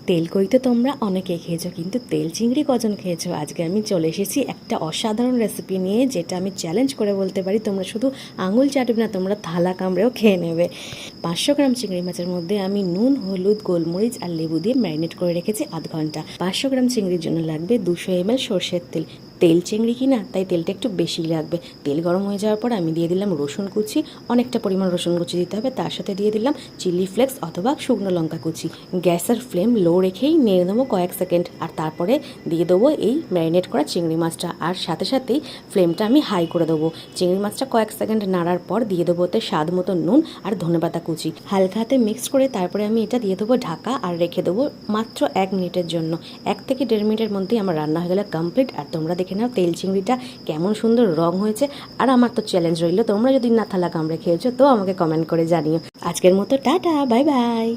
তেল কই তো তোমরা অনেকে খেয়েছো, কিন্তু তেল চিংড়ি কজন খেয়েছো? আজকে আমি চলে এসেছি একটা অসাধারণ রেসিপি নিয়ে, যেটা আমি চ্যালেঞ্জ করে বলতে পারি তোমরা শুধু আঙুল চাটবে না, তোমরা থালা কামড়েও খেয়ে নেবে। 500 গ্রাম চিংড়ি মাছের মধ্যে আমি নুন, হলুদ, গোলমরিচ আর লেবু দিয়ে ম্যারিনেট করে রেখেছি আধ ঘন্টা। 500 গ্রাম চিংড়ির জন্য লাগবে 200 ml সর্ষের তেল। তেল চিংড়ি কিনা, তাই তেলটা একটু বেশি লাগবে। তেল গরম হয়ে যাওয়ার পর আমি দিয়ে দিলাম রসুন কুচি, অনেকটা পরিমাণ রসুন কুচি দিতে হবে। তার সাথে দিয়ে দিলাম চিলি ফ্লেক্স অথবা শুকনো লঙ্কা কুচি। গ্যাসের ফ্লেম লো রেখেই নেড়ে দেবো কয়েক সেকেন্ড, আর তারপরে দিয়ে দেবো এই ম্যারিনেট করা চিংড়ি মাছটা, আর সাথে সাথেই ফ্লেমটা আমি হাই করে দেবো। চিংড়ি মাছটা কয়েক সেকেন্ড নাড়ার পর দিয়ে দেবো ওতে স্বাদ মতো নুন আর ধনেপাতা কুচি। হালকা হাতে মিক্স করে তারপরে আমি এটা দিয়ে দেবো ঢাকা, আর রেখে দেবো মাত্র 1 মিনিটের জন্য। 1 থেকে 1.5 মিনিটের মধ্যেই আমার রান্না হয়ে গেলে কমপ্লিট। আর তোমরা দেখে নাও তেল চিংড়িটা কেমন সুন্দর রং হয়েছে। আর আমার তো চ্যালেঞ্জ রইল, তোমরা যদি না থালা কামড়ে খেয়েছো তো আমাকে কমেন্ট করে জানিও। আজকের মতো টাটা, বাই বাই।